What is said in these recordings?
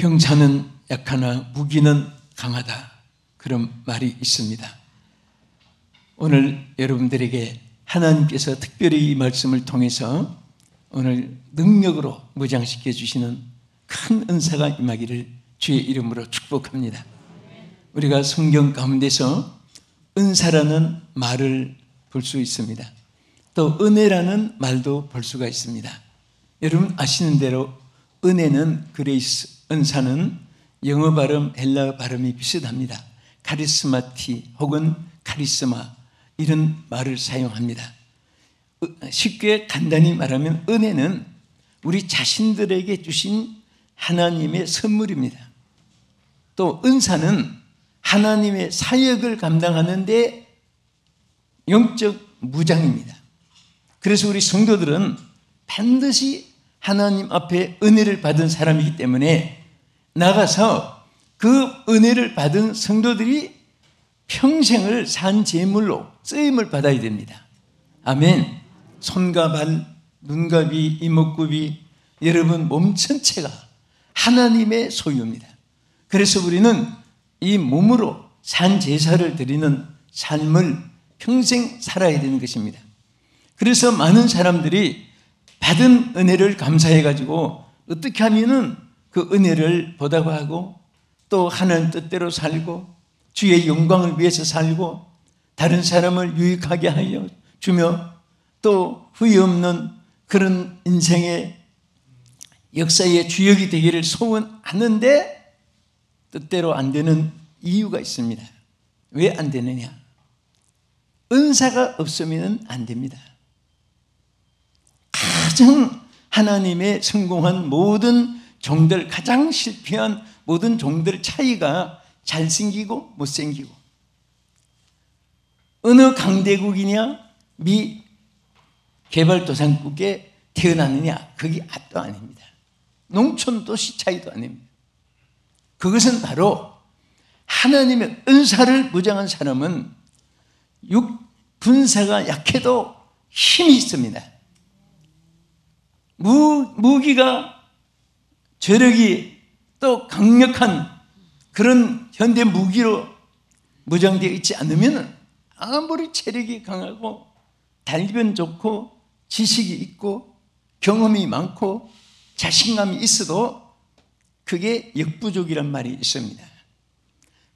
병사는 약하나 무기는 강하다, 그런 말이 있습니다. 오늘 여러분들에게 하나님께서 특별히 이 말씀을 통해서 오늘 능력으로 무장시켜 주시는 큰 은사가 임하기를 주의 이름으로 축복합니다. 우리가 성경 가운데서 은사라는 말을 볼 수 있습니다. 또 은혜라는 말도 볼 수가 있습니다. 여러분 아시는 대로 은혜는 그레이스, 은사는 영어 발음, 헬라 발음이 비슷합니다. 카리스마티 혹은 카리스마, 이런 말을 사용합니다. 쉽게 간단히 말하면 은혜는 우리 자신들에게 주신 하나님의 선물입니다. 또 은사는 하나님의 사역을 감당하는 데 영적 무장입니다. 그래서 우리 성도들은 반드시 하나님 앞에 은혜를 받은 사람이기 때문에 나가서 그 은혜를 받은 성도들이 평생을 산 제물로 쓰임을 받아야 됩니다. 아멘. 손과 발, 눈과 귀, 이목구비, 여러분 몸 전체가 하나님의 소유입니다. 그래서 우리는 이 몸으로 산 제사를 드리는 삶을 평생 살아야 되는 것입니다. 그래서 많은 사람들이 받은 은혜를 감사해가지고 어떻게 하면은 그 은혜를 보답하고 또 하나님 뜻대로 살고 주의 영광을 위해서 살고 다른 사람을 유익하게 하여 주며 또 후회 없는 그런 인생의 역사의 주역이 되기를 소원하는데 뜻대로 안 되는 이유가 있습니다. 왜 안 되느냐? 은사가 없으면 안 됩니다. 가장 하나님의 성공한 모든 종들, 가장 실패한 모든 종들 차이가 잘생기고 못생기고, 어느 강대국이냐 미 개발도상국에 태어났느냐, 그게 압도 아닙니다. 농촌 도시 차이도 아닙니다. 그것은 바로 하나님의 은사를 무장한 사람은 분사가 약해도 힘이 있습니다. 무기가 저력이 또 강력한 그런 현대 무기로 무장되어 있지 않으면 아무리 체력이 강하고 달변 좋고 지식이 있고 경험이 많고 자신감이 있어도 그게 역부족이란 말이 있습니다.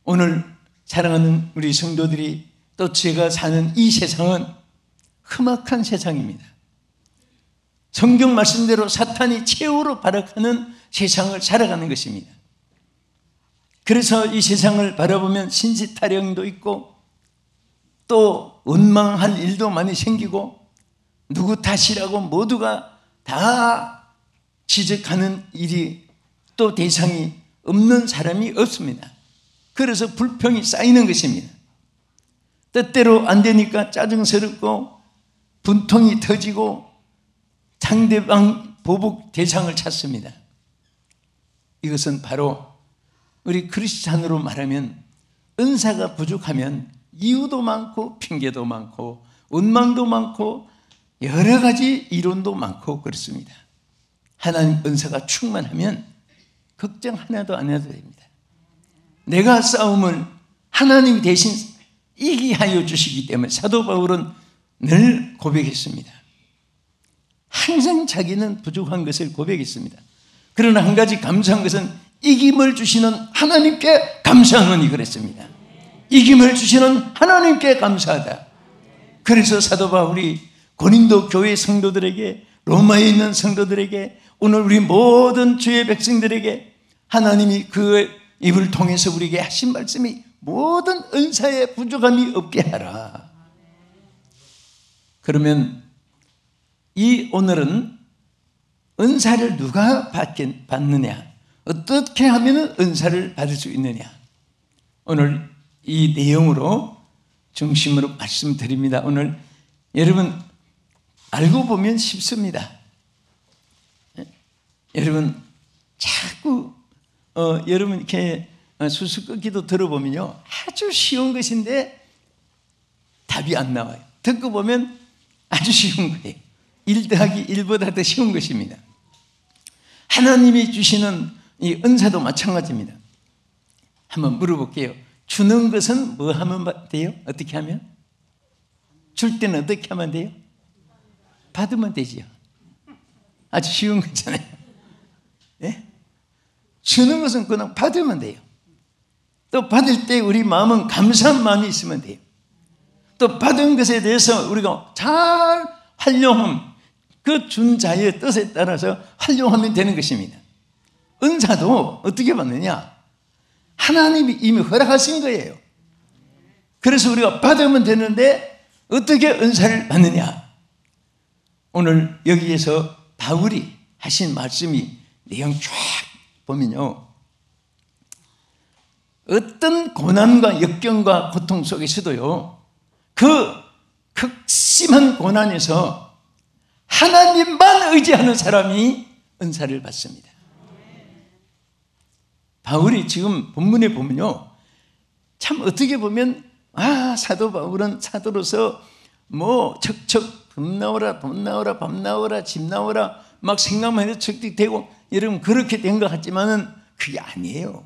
오늘 사랑하는 우리 성도들이 또 제가 사는 이 세상은 험악한 세상입니다. 성경 말씀대로 사탄이 최후로 발악하는 세상을 살아가는 것입니다. 그래서 이 세상을 바라보면 신시타령도 있고 또 원망할 일도 많이 생기고 누구 탓이라고 모두가 다 지적하는 일이 또 대상이 없는 사람이 없습니다. 그래서 불평이 쌓이는 것입니다. 뜻대로 안 되니까 짜증스럽고 분통이 터지고 상대방 보복 대상을 찾습니다. 이것은 바로 우리 크리스찬으로 말하면 은사가 부족하면 이유도 많고 핑계도 많고 원망도 많고 여러 가지 이론도 많고 그렇습니다. 하나님 은사가 충만하면 걱정 하나도 안 해도 됩니다. 내가 싸움을 하나님이 대신 이기게 하여 주시기 때문에 사도 바울은 늘 고백했습니다. 항상 자기는 부족한 것을 고백했습니다. 그러나 한 가지 감사한 것은 이김을 주시는 하나님께 감사하노니 그랬습니다. 이김을 주시는 하나님께 감사하다. 그래서 사도 바울이 고린도 교회 성도들에게, 로마에 있는 성도들에게, 오늘 우리 모든 주의 백성들에게 하나님이 그 입을 통해서 우리에게 하신 말씀이 모든 은사에 부족함이 없게 하라. 그러면 이 오늘은 은사를 누가 받느냐, 어떻게 하면 은사를 받을 수 있느냐, 오늘 이 내용으로 중심으로 말씀드립니다. 오늘 여러분 알고 보면 쉽습니다. 여러분 자꾸 여러분 이렇게 수수께끼도 들어보면요 아주 쉬운 것인데 답이 안 나와요. 듣고 보면 아주 쉬운 거예요. 1 더하기 1보다 더 쉬운 것입니다. 하나님이 주시는 이 은사도 마찬가지입니다. 한번 물어볼게요. 주는 것은 뭐 하면 돼요? 어떻게 하면? 줄 때는 어떻게 하면 돼요? 받으면 되지요. 아주 쉬운 거잖아요. 예? 주는 것은 그냥 받으면 돼요. 또 받을 때 우리 마음은 감사한 마음이 있으면 돼요. 또 받은 것에 대해서 우리가 잘 활용함, 그 준 자의 뜻에 따라서 활용하면 되는 것입니다. 은사도 어떻게 받느냐? 하나님이 이미 허락하신 거예요. 그래서 우리가 받으면 되는데 어떻게 은사를 받느냐? 오늘 여기에서 바울이 하신 말씀이 내용 쫙 보면요, 어떤 고난과 역경과 고통 속에서도요, 그 극심한 고난에서 하나님만 의지하는 사람이 은사를 받습니다. 바울이 지금 본문에 보면요, 참 어떻게 보면 사도 바울은 사도로서 뭐 척척 돈 나오라 돈 나오라 밥 나오라 집 나오라 막 생각만 해도 척척되고 여러분 그렇게 된 것 같지만은 그게 아니에요.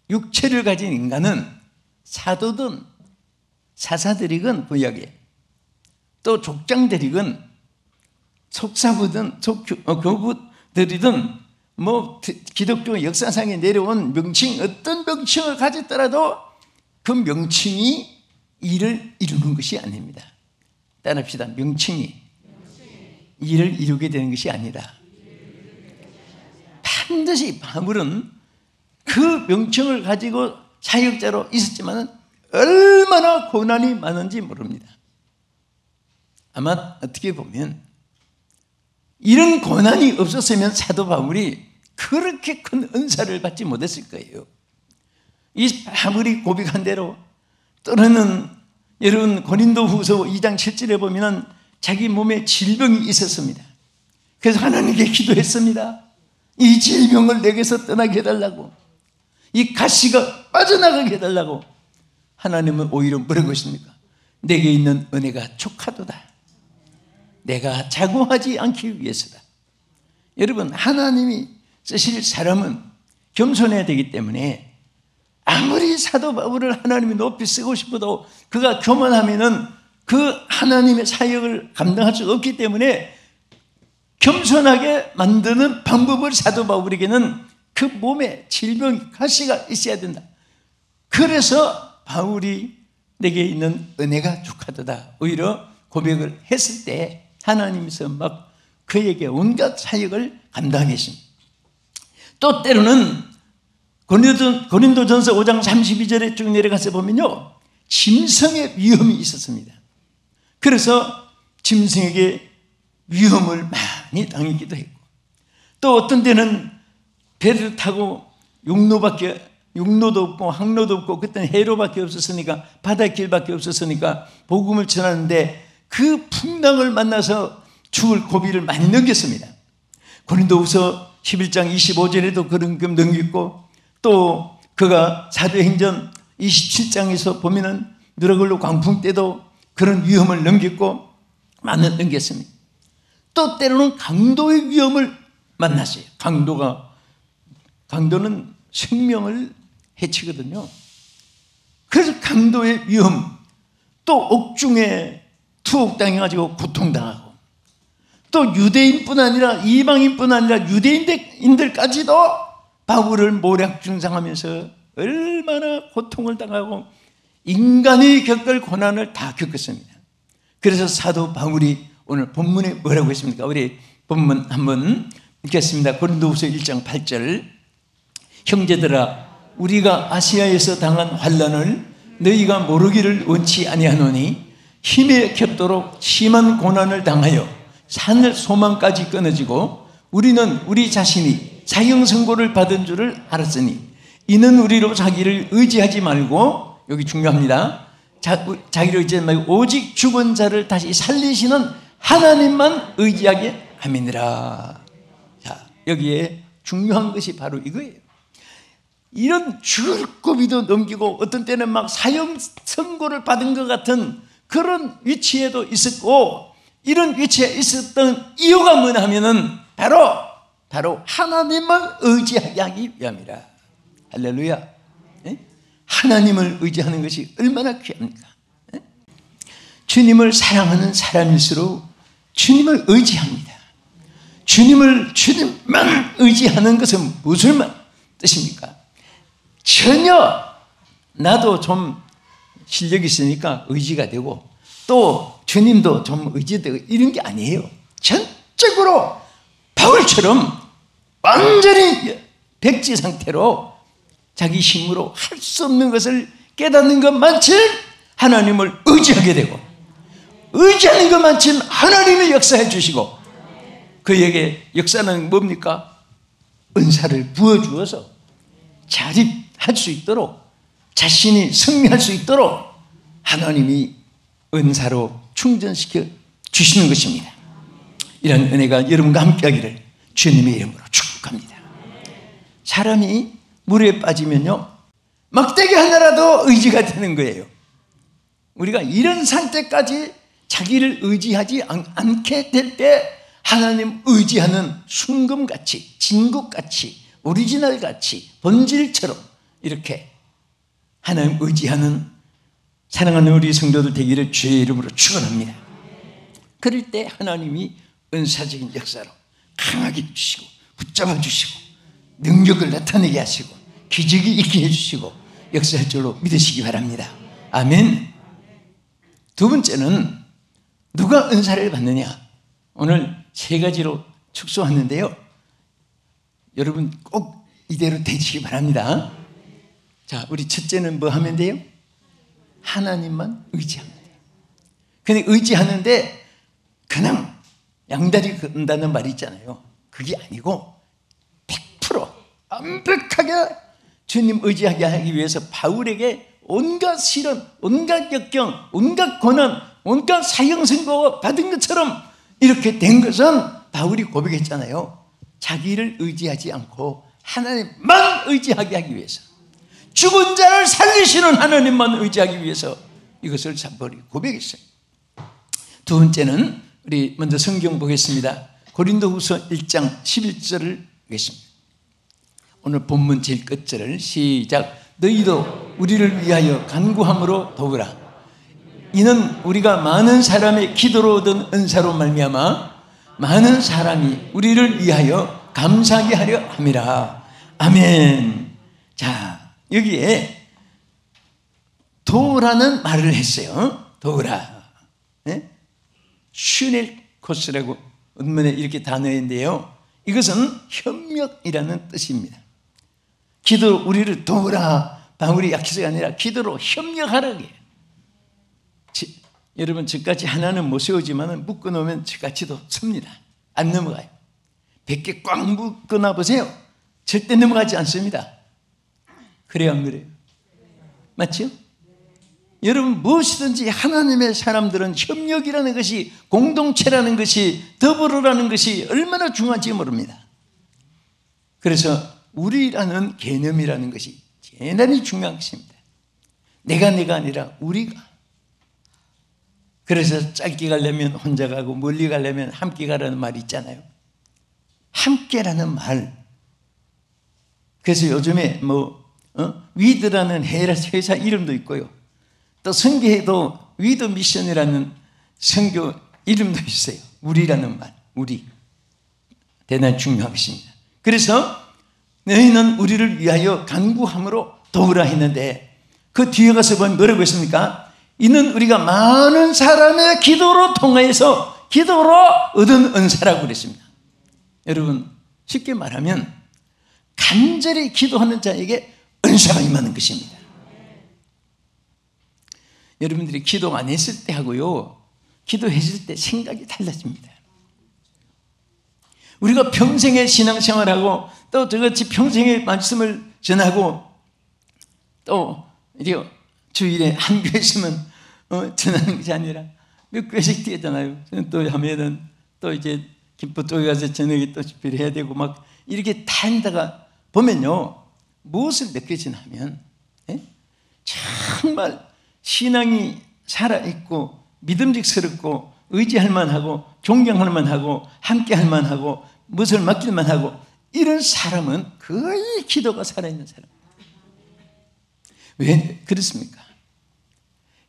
육체를 가진 인간은 사도든 사사들이건 구약에 또 족장들이건 속사부든 교부들이든 뭐 기독교 역사상에 내려온 명칭, 어떤 명칭을 가졌더라도 그 명칭이 일을 이루는 것이 아닙니다. 따라합시다. 명칭이 일을 이루게 되는 것이 아니라 반드시 바울은 그 명칭을 가지고 사역자로 있었지만 얼마나 고난이 많은지 모릅니다. 아마 어떻게 보면 이런 고난이 없었으면 사도 바울이 그렇게 큰 은사를 받지 못했을 거예요. 이 바울이 고백한 대로 또는 여러분 고린도후서 2장 7절에 보면 자기 몸에 질병이 있었습니다. 그래서 하나님께 기도했습니다. 이 질병을 내게서 떠나게 해달라고, 이 가시가 빠져나가게 해달라고. 하나님은 오히려 뭐라고 하십니까? 내게 있는 은혜가 족하도다. 내가 자고하지 않기 위해서다. 여러분, 하나님이 쓰실 사람은 겸손해야 되기 때문에 아무리 사도 바울을 하나님이 높이 쓰고 싶어도 그가 교만하면은 그 하나님의 사역을 감당할 수 없기 때문에 겸손하게 만드는 방법을 사도 바울에게는 그 몸에 질병, 가시가 있어야 된다. 그래서 바울이 내게 있는 은혜가 족하도다 오히려 고백을 했을 때 하나님께서 막 그에게 온갖 사역을 감당하게 했습니다. 또 때로는 고린도전서 5장 32절에 쭉 내려가서 보면요, 짐승의 위험이 있었습니다. 그래서 짐승에게 위험을 많이 당하기도 했고, 또 어떤 때는 배를 타고 육로도 없고 항로도 없고 그때는 해로밖에 없었으니까 바닷길밖에 없었으니까 복음을 전하는데 그 풍랑을 만나서 죽을 고비를 많이 넘겼습니다. 고린도후서 11장 25절에도 그런 금 넘겼고, 또 그가 사도행전 27장에서 보면은 누라글로 광풍 때도 그런 위험을 넘겼고 많이 넘겼습니다. 또 때로는 강도의 위험을 만났어요. 강도는 생명을 해치거든요. 그래서 강도의 위험, 또 옥중에 투옥당해가지고 고통당하고, 또 유대인뿐 아니라 이방인뿐 아니라 유대인들까지도 바울을 모략중상하면서 얼마나 고통을 당하고 인간이 겪을 고난을 다 겪었습니다. 그래서 사도 바울이 오늘 본문에 뭐라고 했습니까? 우리 본문 한번 읽겠습니다. 고린도후서 1장 8절. 형제들아, 우리가 아시아에서 당한 환난을 너희가 모르기를 원치 아니하노니 힘에 겹도록 심한 고난을 당하여 산 소망까지 끊어지고 우리는 우리 자신이 사형 선고를 받은 줄을 알았으니 이는 우리로 자기를 의지하지 말고, 여기 중요합니다, 자기를 의지하지 말고 오직 죽은 자를 다시 살리시는 하나님만 의지하게 함이니라. 자, 여기에 중요한 것이 바로 이거예요. 이런 죽을 고비도 넘기고 어떤 때는 막 사형 선고를 받은 것 같은 그런 위치에도 있었고, 이런 위치에 있었던 이유가 뭐냐 하면은 바로 바로 하나님을 의지하게 하기 위함이라. 할렐루야. 하나님을 의지하는 것이 얼마나 귀합니까? 주님을 사랑하는 사람일수록 주님을 의지합니다. 주님만 의지하는 것은 무슨 뜻입니까? 전혀 나도 좀 실력이 있으니까 의지가 되고 또 주님도 좀 의지되고 이런 게 아니에요. 전적으로 바울처럼 완전히 백지 상태로 자기 힘으로 할 수 없는 것을 깨닫는 것만큼 하나님을 의지하게 되고, 의지하는 것만큼 하나님이 역사해 주시고, 그에게 역사는 뭡니까? 은사를 부어주어서 자립할 수 있도록, 자신이 승리할 수 있도록 하나님이 은사로 충전시켜 주시는 것입니다. 이런 은혜가 여러분과 함께하기를 주님의 이름으로 축복합니다. 사람이 물에 빠지면요, 막대기 하나라도 의지가 되는 거예요. 우리가 이런 상태까지 자기를 의지하지 않게 될 때 하나님 의지하는 순금같이, 진국같이, 오리지널같이, 본질처럼 이렇게 하나님 의지하는 사랑하는 우리 성도들 되기를 주의 이름으로 축원합니다. 그럴 때 하나님이 은사적인 역사로 강하게 해주시고, 붙잡아 주시고, 능력을 나타내게 하시고, 기적이 있게 해주시고 역사할 줄로 믿으시기 바랍니다. 아멘. 두 번째는 누가 은사를 받느냐? 오늘 세 가지로 축소하는데요, 여러분 꼭 이대로 되시기 바랍니다. 자, 우리 첫째는 뭐 하면 돼요? 하나님만 의지하면 돼요. 근데 의지하는데 그냥 양다리 건다는 말이 있잖아요. 그게 아니고 100% 완벽하게 주님 의지하게 하기 위해서 바울에게 온갖 시련, 온갖 역경, 온갖 고난, 온갖 사형 선고 받은 것처럼 이렇게 된 것은 바울이 고백했잖아요. 자기를 의지하지 않고 하나님만 의지하게 하기 위해서, 죽은 자를 살리시는 하나님만 의지하기 위해서 이것을 바울이 고백했어요. 두 번째는 우리 먼저 성경 보겠습니다. 고린도후서 1장 11절을 보겠습니다. 오늘 본문 제일 끝절을 시작. 너희도 우리를 위하여 간구함으로 도우라. 이는 우리가 많은 사람의 기도로 얻은 은사로 말미암아 많은 사람이 우리를 위하여 감사하게 하려 함이라. 아멘. 자, 여기에 도우라는 말을 했어요. 도우라. 네? 슈넬코스라고 원문에 이렇게 단어인데요, 이것은 협력이라는 뜻입니다. 기도 우리를 도우라. 바울이 약해서가 아니라 기도로 협력하라고 해요. 여러분, 저까지 하나는 못 세우지만 묶어놓으면 저까지도 섭니다. 안 넘어가요. 100개 꽉 묶어놔 보세요. 절대 넘어가지 않습니다. 그래요, 안 그래요? 맞죠? 여러분, 무엇이든지 하나님의 사람들은 협력이라는 것이, 공동체라는 것이, 더불어라는 것이 얼마나 중요한지 모릅니다. 그래서 우리라는 개념이라는 것이 대단히 중요한 것입니다. 내가 아니라 우리가. 그래서 짧게 가려면 혼자 가고 멀리 가려면 함께 가라는 말이 있잖아요. 함께라는 말. 그래서 요즘에 위드라는 회사 이름도 있고요, 또 성교회도 위드 미션이라는 성교 이름도 있어요. 우리라는 말, 우리. 대단히 중요한 것입니다. 그래서 너희는 우리를 위하여 간구함으로 도우라 했는데, 그 뒤에 가서 보면 뭐라고 했습니까? 이는 우리가 많은 사람의 기도로 통하여서 기도로 얻은 은사라고 그랬습니다. 여러분, 쉽게 말하면 간절히 기도하는 자에게 은사가 임하는 것입니다. 여러분들이 기도 안 했을 때 하고요, 기도했을 때 생각이 달라집니다. 우리가 평생의 신앙생활하고 또 저같이 평생의 말씀을 전하고 또 주일에 한 교회 있으면 전하는 것이 아니라 몇 교회씩 뛰었잖아요. 또 하면은 또 이제 김포 쪽에 가서 저녁에 또 집회를 해야 되고 막 이렇게 다니다가 보면요, 무엇을 느껴지나 하면 정말 신앙이 살아있고 믿음직스럽고 의지할 만하고 존경할 만하고 함께할 만하고 무엇을 맡길만 하고, 이런 사람은 거의 기도가 살아있는 사람. 왜 그렇습니까?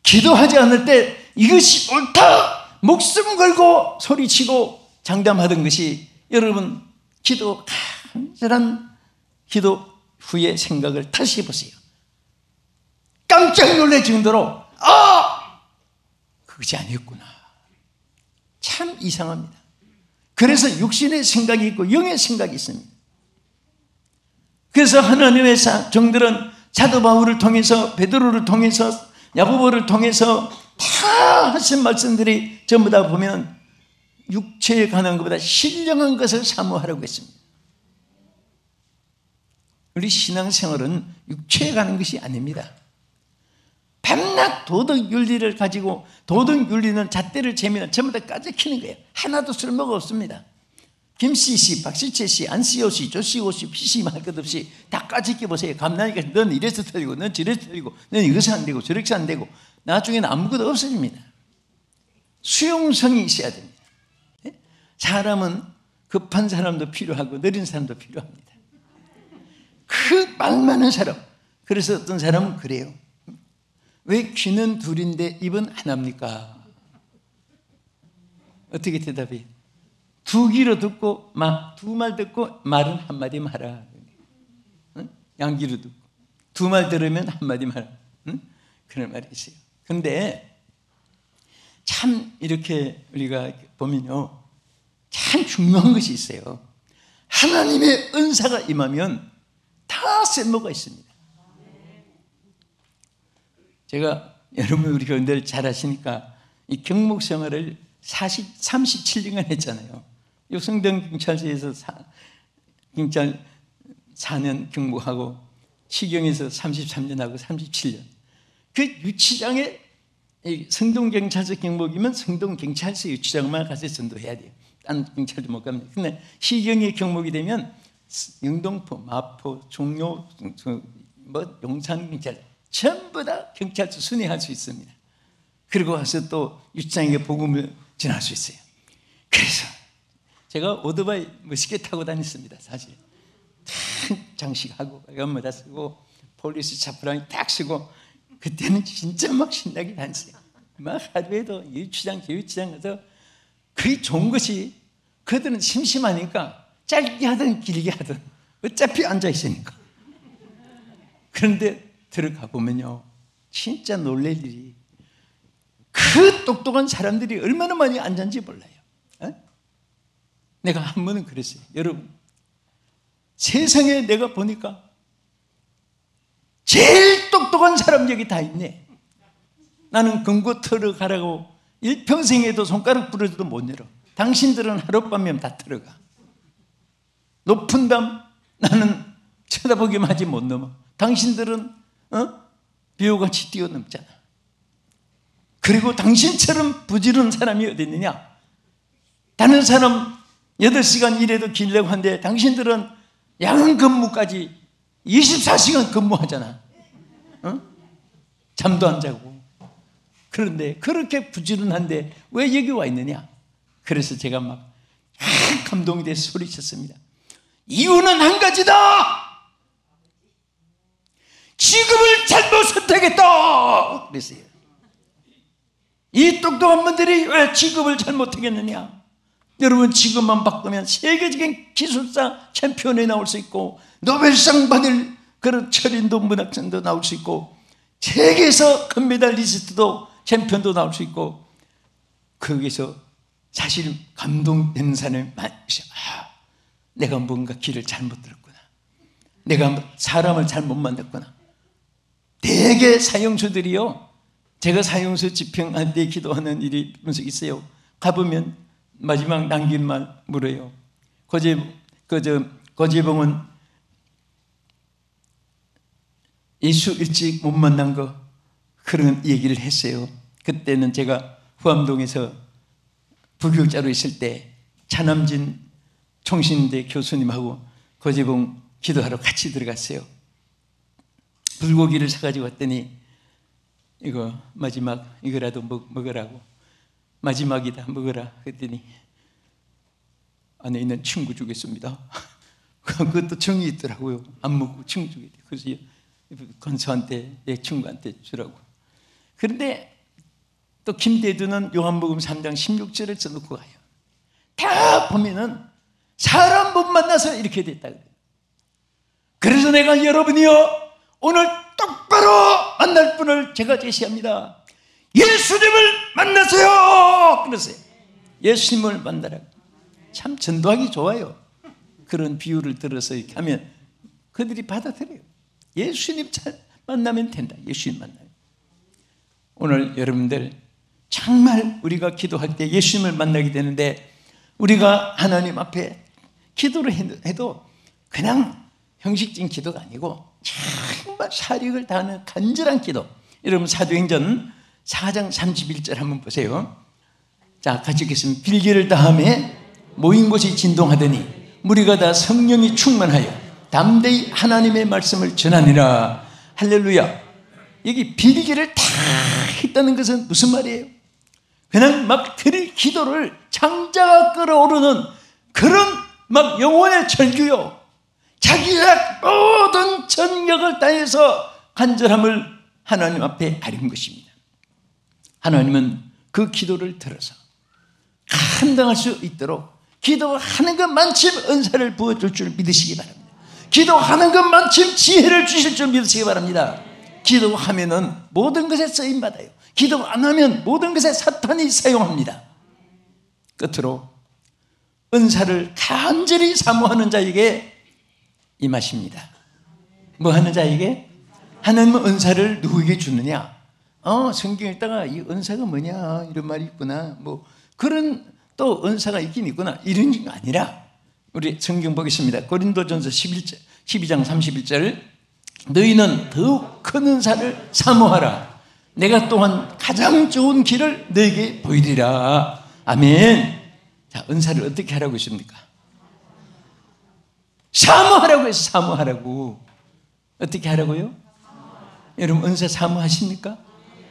기도하지 않을 때 이것이 옳다 목숨 걸고 소리치고 장담하던 것이, 여러분 기도 간절한 기도 후에 생각을 다시 해보세요. 깜짝 놀랄 정도로 그것이 아니었구나. 참 이상합니다. 그래서 육신의 생각이 있고 영의 생각이 있습니다. 그래서 하나님의 종들은 사도 바울을 통해서, 베드로를 통해서, 야고보를 통해서 다 하신 말씀들이 전부 다 보면 육체에 관한 것보다 신령한 것을 사모하라고 했습니다. 우리 신앙생활은 육체에 관한 것이 아닙니다. 밤낮 도덕 윤리를 가지고, 도덕 윤리는 잣대를 재면 전부 다 까지키는 거예요. 하나도 쓸모가 없습니다. 김씨 씨, 박시채 씨, 안씨오 씨, 조씨오 씨, 피씨 할 것 없이 다 까짓게 보세요. 감나니까 넌 이래서 틀리고, 넌 저래서 틀리고, 넌 이것이 안 되고 저렇게 안 되고, 나중에는 아무것도 없어집니다. 수용성이 있어야 됩니다. 사람은 급한 사람도 필요하고 느린 사람도 필요합니다. 그 말 많은 사람. 그래서 어떤 사람은 그래요. 왜 귀는 둘인데 입은 하나입니까? 어떻게 대답해요? 두 귀로 듣고 두 말 듣고 말은 한마디 말아. 응? 양귀로 듣고 두 말 들으면 한마디 말아. 응? 그런 말이 있어요. 그런데 참 이렇게 우리가 보면요, 참 중요한 것이 있어요. 하나님의 은사가 임하면 다 쓸모가 있습니다. 제가, 여러분 우리 교인들 잘 아시니까 이 경목 생활을 37년간 했잖아요. 이 성동 경찰서에서 경찰 4년 경무하고, 시경에서 33년 하고 37년. 그 유치장에, 성동 경찰서 경목이면 성동 경찰서 유치장만 가서 전도해야 돼요. 딴 경찰도 못 갑니다. 근데 시경의 경목이 되면 영동포, 마포, 종로, 용산 경찰 전부 다 경찰서 순회할 수 있습니다. 그리고 와서 또 유치장에 복음을 전할 수 있어요. 그래서 제가 오토바이 멋있게 타고 다녔습니다. 사실 장식하고 연모다 쓰고 폴리스 차프랑이 딱 쓰고, 그때는 진짜 막 신나게 다녔어요. 막 하루에도 유치장 제유치장 가서, 그게 좋은 것이 그들은 심심하니까 짧게 하든 길게 하든 어차피 앉아 있으니까. 그런데 들어가 보면요, 진짜 놀랄 일이, 그 똑똑한 사람들이 얼마나 많이 앉았는지 몰라요. 내가 한 번은 그랬어요. 여러분, 세상에 내가 보니까 제일 똑똑한 사람 여기 다 있네. 나는 금고 털어가라고 일평생에도 손가락 부러져도 못 열어. 당신들은 하룻밤이면 다 들어가. 높은 담 나는 쳐다보기만 하지 못 넘어. 당신들은 비호같이 뛰어넘잖아. 그리고 당신처럼 부지런한 사람이 어디 있느냐? 다른 사람 8시간 일해도 길려고 하는데 당신들은 야간 근무까지 24시간 근무하잖아. 잠도 안 자고. 그런데 그렇게 부지런한데 왜 여기 와 있느냐? 그래서 제가 막 감동이 돼서 소리쳤습니다. 이유는 한 가지다. 직업을 잘못 선택했다. 그랬어요. 이 똑똑한 분들이 왜 직업을 잘못하겠느냐? 여러분, 직업만 바꾸면 세계적인 기술사 챔피언에 나올 수 있고, 노벨상 받을 그런 철인도 문학상도 나올 수 있고, 세계에서 금메달리스트도 챔피언도 나올 수 있고, 거기서 사실 감동되는 사람이 많으셔. 내가 뭔가 길을 잘못 들었구나. 내가 사람을 잘못 만났구나. 대개 사형수들이요, 제가 사형수 집행할 때 기도하는 일이 분석 있어요. 가보면 마지막 남긴 말 물어요. 고재봉은 예수 일찍 못 만난 거, 그런 얘기를 했어요. 그때는 제가 후암동에서 부교육자로 있을 때 차남진 총신대 교수님하고 고재봉 기도하러 같이 들어갔어요. 불고기를 사가지고 왔더니 이거 마지막 이거라도 먹으라고, 마지막이다 먹어라. 그랬더니 안에 있는 친구 주겠습니다. 그것도 정이 있더라고요. 안 먹고 친구 주게 돼. 그래서 권사한테, 내 친구한테 주라고. 그런데 또 김대두는 요한복음 3장 16절을 써놓고 가요. 다 보면은 사람 못 만나서 이렇게 됐다. 그래서 내가 여러분이요, 오늘 똑바로 만날 분을 제가 제시합니다. 예수님을 만나세요! 그러세요. 예수님을 만나라고. 참 전도하기 좋아요. 그런 비유를 들어서 이렇게 하면 그들이 받아들여요. 예수님 만나면 된다. 예수님 만나요. 오늘 여러분들 정말 우리가 기도할 때 예수님을 만나게 되는데, 우리가 하나님 앞에 기도를 해도 그냥 형식적인 기도가 아니고 정말 사력을 다하는 간절한 기도. 여러분 사도행전 4장 31절 한번 보세요. 자, 같이 읽겠습니다. 빌기를 다하매 모인 곳이 진동하더니 무리가 다 성령이 충만하여 담대히 하나님의 말씀을 전하니라. 할렐루야. 여기 빌기를 다 했다는 것은 무슨 말이에요? 그냥 막 드릴 기도를 창자가 끓어오르는 그런 막 영혼의 절규요, 자기의 모든 전력을 다해서 간절함을 하나님 앞에 아린 것입니다. 하나님은 그 기도를 들어서 감당할 수 있도록 기도하는 것만큼 은사를 부어줄 줄 믿으시기 바랍니다. 기도하는 것만큼 지혜를 주실 줄 믿으시기 바랍니다. 기도하면은 모든 것에 쓰임받아요. 기도 안 하면 모든 것에 사탄이 사용합니다. 끝으로 은사를 간절히 사모하는 자에게 임하십니다. 뭐 하는 자에게? 하나님은 은사를 누구에게 주느냐? 성경 읽다가 이 은사가 뭐냐 이런 말이 있구나, 뭐 그런 또 은사가 있긴 있구나 이런 게 아니라, 우리 성경 보겠습니다. 고린도전서 12장 31절, 너희는 더욱 큰 은사를 사모하라. 내가 또한 가장 좋은 길을 너에게 보이리라. 아멘. 자, 은사를 어떻게 하라고 했습니까? 사모하라고 해서 사모하라고. 어떻게 하라고요? 여러분 은사 사모하십니까?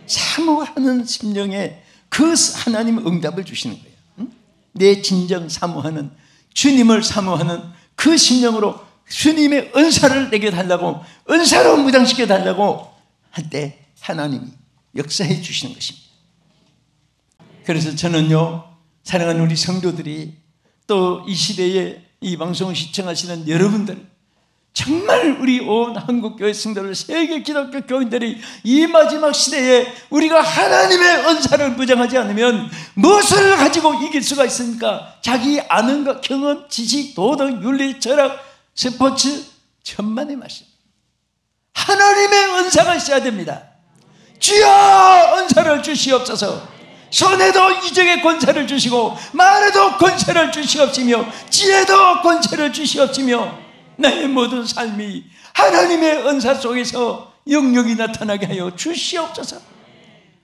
사모하는 심령에 그 하나님 응답을 주시는 거예요. 응? 내 진정 사모하는, 주님을 사모하는 그 심령으로 주님의 은사를 내게 달라고, 은사로 무장시켜 달라고 할 때 하나님이 역사해 주시는 것입니다. 그래서 저는요, 사랑하는 우리 성도들이, 또 이 시대에 이 방송을 시청하시는 여러분들, 정말 우리 온 한국교회 성도들, 세계 기독교 교인들이 이 마지막 시대에 우리가 하나님의 은사를 무장하지 않으면 무엇을 가지고 이길 수가 있습니까? 자기 아는 것, 경험, 지식, 도덕, 윤리, 철학, 스포츠, 천만의 말씀. 하나님의 은사가 있어야 됩니다. 주여 은사를 주시옵소서. 손에도 이적의 권세를 주시고 말에도 권세를 주시옵시며 지혜도 권세를 주시옵시며 나의 모든 삶이 하나님의 은사 속에서 영역이 나타나게 하여 주시옵소서.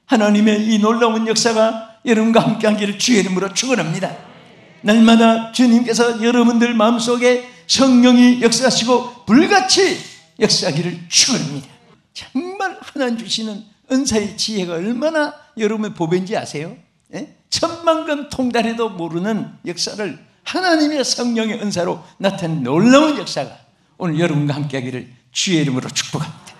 하나님의 이 놀라운 역사가 여러분과 함께하기를 주의 이름으로 축원합니다. 날마다 주님께서 여러분들 마음속에 성령이 역사하시고 불같이 역사하기를 축원합니다. 정말 하나님 주시는 은사의 지혜가 얼마나 여러분의 보배인지 아세요? 예? 천만건 통달해도 모르는 역사를 하나님의 성령의 은사로 나타낸 놀라운 역사가 오늘 여러분과 함께하기를 주의 이름으로 축복합니다.